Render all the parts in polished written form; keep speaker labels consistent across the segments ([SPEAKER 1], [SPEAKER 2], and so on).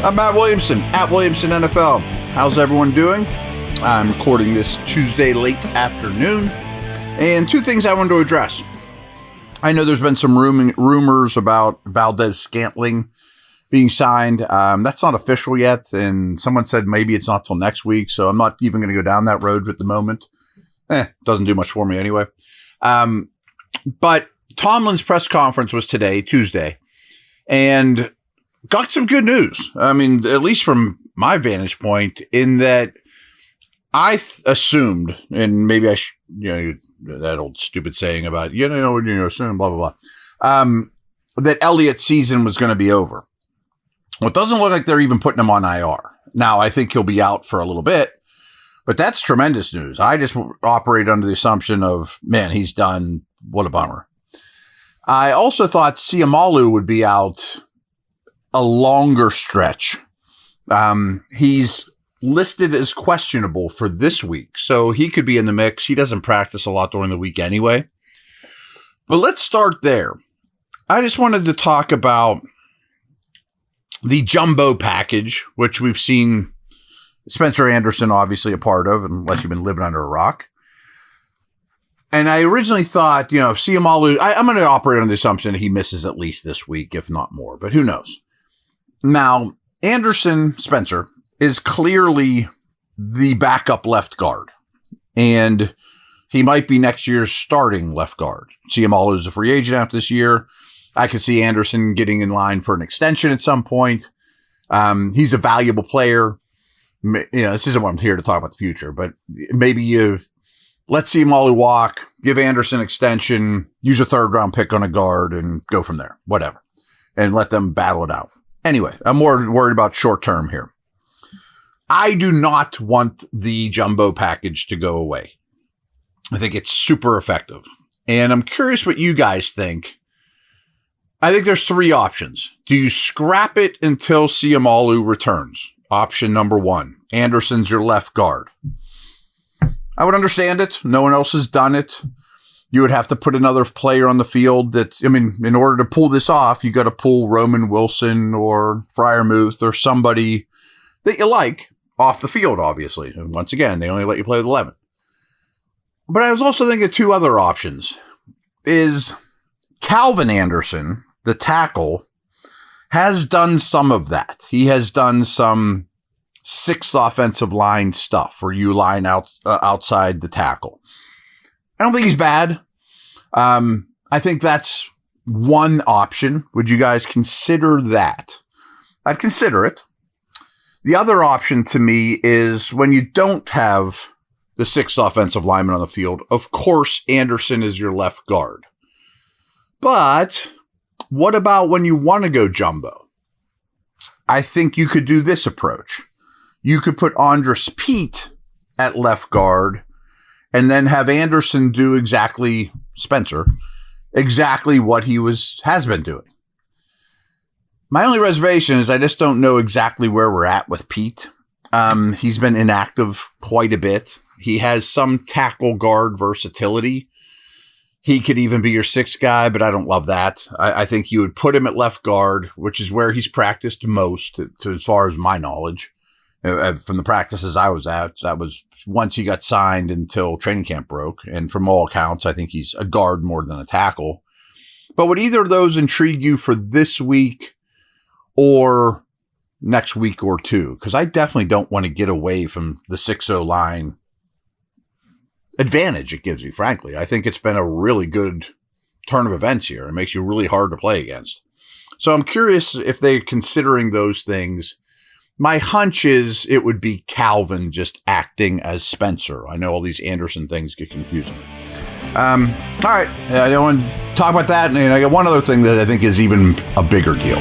[SPEAKER 1] I'm Matt Williamson, at Williamson NFL. How's everyone doing? I'm recording this Tuesday late afternoon, and two things I wanted to address. I know there's been some rumors about Valdes-Scantling being signed. That's not official yet, and someone said maybe it's not till next week, so I'm not even going to go down that road at the moment. Doesn't do much for me anyway. But Tomlin's press conference was today, Tuesday, and got some good news. I mean, at least from my vantage point, in that I assumed, and maybe I that old stupid saying about, assume, blah, blah, blah, that Elliott's season was going to be over. Well, it doesn't look like they're even putting him on IR. Now, I think he'll be out for a little bit, but that's tremendous news. I just operate under the assumption of, man, he's done. What a bummer. I also thought Siamalu would be out a longer stretch. He's listed as questionable for this week, so he could be in the mix. He doesn't practice a lot during the week anyway. But let's start there. I just wanted to talk about the jumbo package, which we've seen Spencer Anderson obviously a part of, unless you've been living under a rock. And I originally thought, if Siamalu, I'm going to operate on the assumption that he misses at least this week, if not more, but who knows? Now, Spencer, is clearly the backup left guard, and he might be next year's starting left guard. Siamalu is a free agent after this year. I could see Anderson getting in line for an extension at some point. He's a valuable player. This isn't what I'm here to talk about the future, but maybe you let Siamalu walk, give Anderson extension, use a third-round pick on a guard, and go from there, whatever, and let them battle it out. Anyway, I'm more worried about short-term here. I do not want the jumbo package to go away. I think it's super effective. And I'm curious what you guys think. I think there's three options. Do you scrap it until Siamalu returns? Option number one. Anderson's your left guard. I would understand it. No one else has done it. You would have to put another player on the field in order to pull this off, you got to pull Ramon Wilson or Freiermuth or somebody that you like off the field, obviously. And once again, they only let you play with 11. But I was also thinking two other options. Is Calvin Anderson, the tackle, has done some of that. He has done some sixth offensive line stuff where you line out outside the tackle. I don't think he's bad. I think that's one option. Would you guys consider that? I'd consider it. The other option to me is when you don't have the sixth offensive lineman on the field, of course, Anderson is your left guard. But what about when you want to go jumbo? I think you could do this approach. You could put Andres Pete at left guard and then have Anderson do exactly what he has been doing. My only reservation is I just don't know exactly where we're at with Pete. He's been inactive quite a bit. He has some tackle guard versatility. He could even be your sixth guy, but I don't love that. I think you would put him at left guard, which is where he's practiced most, as far as my knowledge. From the practices I was at, that was once he got signed until training camp broke. And from all accounts, I think he's a guard more than a tackle. But would either of those intrigue you for this week or next week or two? Because I definitely don't want to get away from the 6-0 line advantage it gives you, frankly. I think it's been a really good turn of events here. It makes you really hard to play against. So I'm curious if they're considering those things. My hunch is it would be Calvin just acting as Spencer. I know all these Anderson things get confusing. All right. I don't want to talk about that. And I got one other thing that I think is even a bigger deal.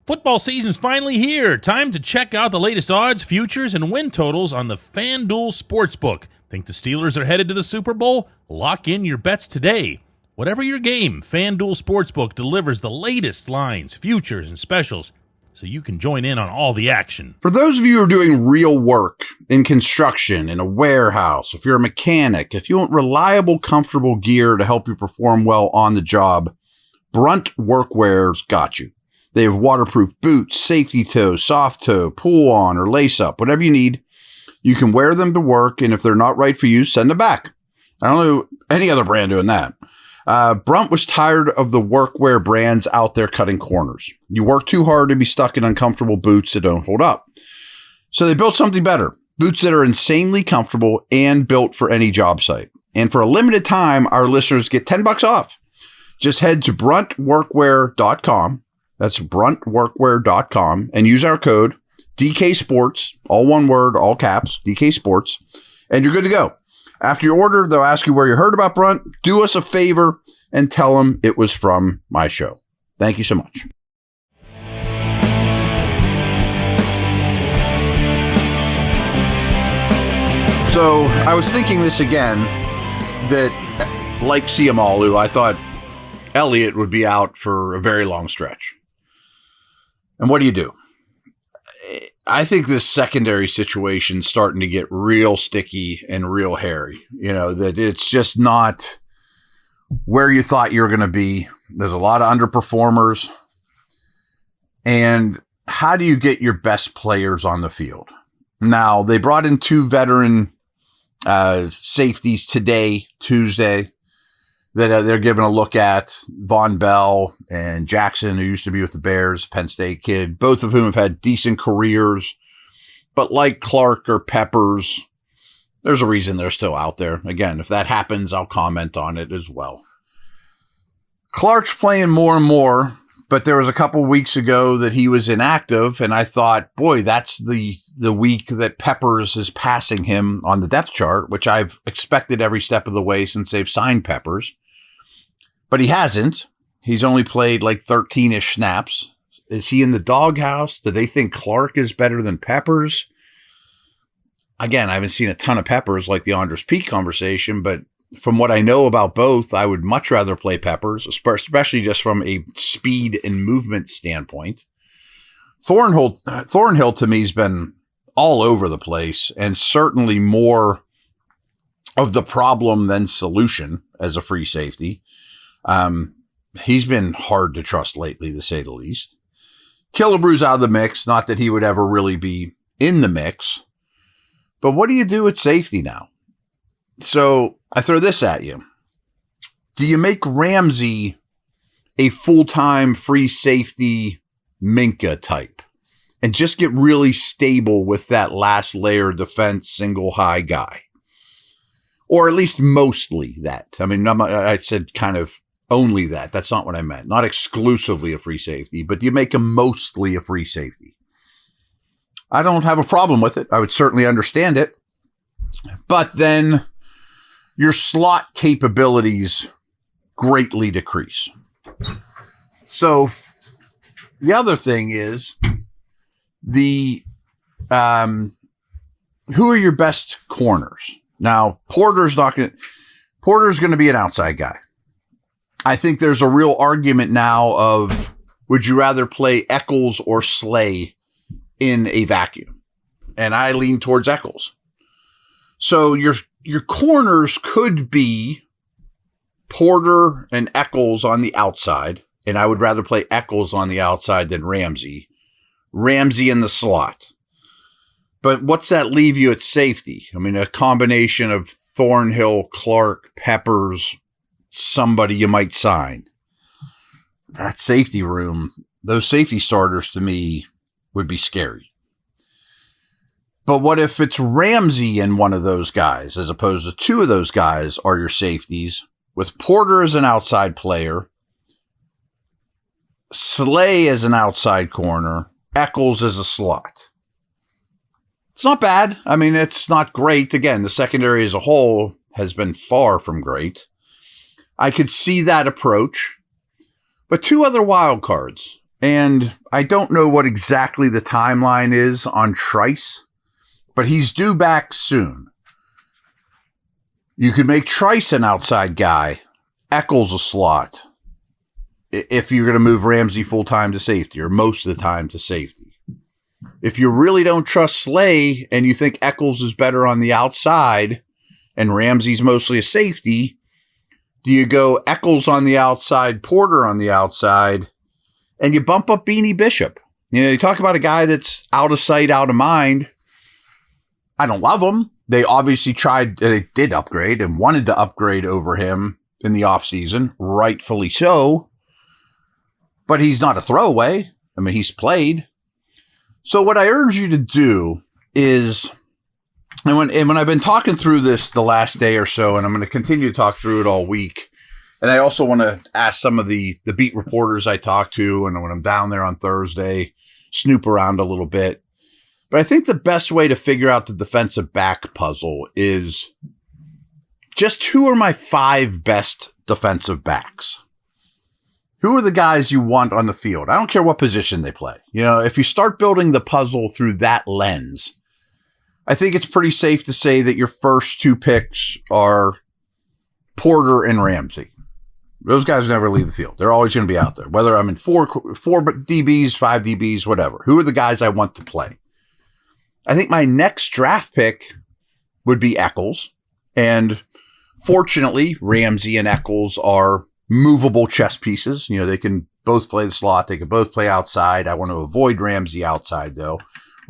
[SPEAKER 2] Football season's finally here. Time to check out the latest odds, futures, and win totals on the FanDuel Sportsbook. Think the Steelers are headed to the Super Bowl? Lock in your bets today. Whatever your game, FanDuel Sportsbook delivers the latest lines, futures, and specials. so you can join in on all the action.
[SPEAKER 1] For those of you who are doing real work in construction, in a warehouse, if you're a mechanic, if you want reliable, comfortable gear to help you perform well on the job, Brunt Workwear's got you. They have waterproof boots, safety toe, soft toe, pull on, or lace up, whatever you need. You can wear them to work, and if they're not right for you, send them back. I don't know any other brand doing that. Brunt was tired of the workwear brands out there cutting corners. You work too hard to be stuck in uncomfortable boots that don't hold up. So they built something better. Boots that are insanely comfortable and built for any job site. And for a limited time, our listeners get $10 off. Just head to bruntworkwear.com. That's bruntworkwear.com and use our code DK Sports, all one word, all caps, DK Sports, and you're good to go. After your order, they'll ask you where you heard about Brunt. Do us a favor and tell them it was from my show. Thank you so much. So I was thinking this again, that like Siamalu, I thought Elliott would be out for a very long stretch. And what do? I think this secondary situation is starting to get real sticky and real hairy. You know, that it's just not where you thought you were going to be. There's a lot of underperformers. And how do you get your best players on the field? Now, they brought in 2 veteran safeties today, Tuesday, that they're giving a look at. Von Bell and Jackson, who used to be with the Bears, Penn State kid, both of whom have had decent careers. But like Clark or Peppers, there's a reason they're still out there. Again, if that happens, I'll comment on it as well. Clark's playing more and more, but there was a couple weeks ago that he was inactive, and I thought, boy, that's the week that Peppers is passing him on the depth chart, which I've expected every step of the way since they've signed Peppers. But he hasn't. He's only played like 13-ish snaps. Is he in the doghouse? Do they think Clark is better than Peppers? Again, I haven't seen a ton of Peppers like the Andres Peak conversation, but from what I know about both, I would much rather play Peppers, especially just from a speed and movement standpoint. Thornhill to me has been all over the place and certainly more of the problem than solution as a free safety. He's been hard to trust lately, to say the least. Killebrew's out of the mix. Not that he would ever really be in the mix. But what do you do at safety now? So I throw this at you. Do you make Ramsey a full-time free safety Minka type and just get really stable with that last layer defense single high guy? Or at least mostly that. I mean, I said kind of only that. That's not what I meant. Not exclusively a free safety, but you make him mostly a free safety. I don't have a problem with it. I would certainly understand it. But then your slot capabilities greatly decrease. So the other thing is who are your best corners? Now, Porter's going to be an outside guy. I think there's a real argument now of, would you rather play Eccles or Slay in a vacuum? And I lean towards Eccles. So your corners could be Porter and Eccles on the outside, and I would rather play Eccles on the outside than Ramsey. Ramsey in the slot. But what's that leave you at safety? I mean, a combination of Thornhill, Clark, Peppers, somebody you might sign. That safety room, those safety starters to me would be scary. But what if it's Ramsey and one of those guys, as opposed to 2 of those guys are your safeties, with Porter as an outside player, Slay as an outside corner, Eccles as a slot? It's not bad. I mean, it's not great. Again, the secondary as a whole has been far from great. I could see that approach. But 2 other wild cards, and I don't know what exactly the timeline is on Trice, but he's due back soon. You could make Trice an outside guy, Eccles a slot, if you're going to move Ramsey full-time to safety or most of the time to safety. If you really don't trust Slay and you think Eccles is better on the outside and Ramsey's mostly a safety, do you go Eccles on the outside, Porter on the outside, and you bump up Beanie Bishop? You talk about a guy that's out of sight, out of mind. I don't love him. They obviously they did upgrade and wanted to upgrade over him in the offseason, rightfully so. But he's not a throwaway. I mean, he's played. So what I urge you to do is, and when I've been talking through this the last day or so, and I'm going to continue to talk through it all week, and I also want to ask some of the beat reporters I talk to, and when I'm down there on Thursday, snoop around a little bit. But I think the best way to figure out the defensive back puzzle is just who are my 5 best defensive backs? Who are the guys you want on the field? I don't care what position they play. If you start building the puzzle through that lens, I think it's pretty safe to say that your first 2 picks are Porter and Ramsey. Those guys never leave the field. They're always going to be out there, whether I'm in 4 DBs, 5 DBs, whatever. Who are the guys I want to play? I think my next draft pick would be Eccles. And fortunately, Ramsey and Eccles are movable chess pieces. They can both play the slot. They can both play outside. I want to avoid Ramsey outside, though.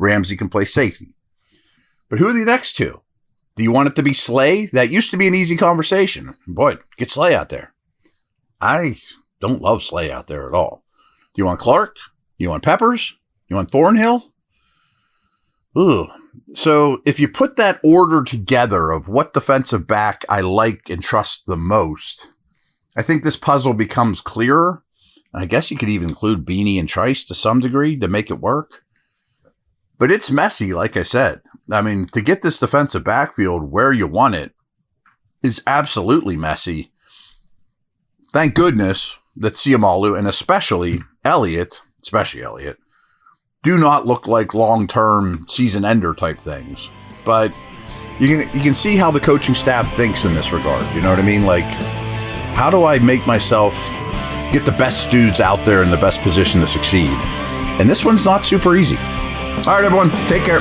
[SPEAKER 1] Ramsey can play safety. But who are the next 2? Do you want it to be Slay? That used to be an easy conversation. Boy, get Slay out there. I don't love Slay out there at all. Do you want Clark? You want Peppers? You want Thornhill? Ooh. So if you put that order together of what defensive back I like and trust the most, I think this puzzle becomes clearer. I guess you could even include Beanie and Trice to some degree to make it work. But it's messy, like I said. I mean, to get this defensive backfield where you want it is absolutely messy. Thank goodness that Siamalu and especially Elliott, do not look like long-term season-ender type things. But you can see how the coaching staff thinks in this regard. You know what I mean? Like, how do I make myself get the best dudes out there in the best position to succeed? And this one's not super easy. All right, everyone, take care.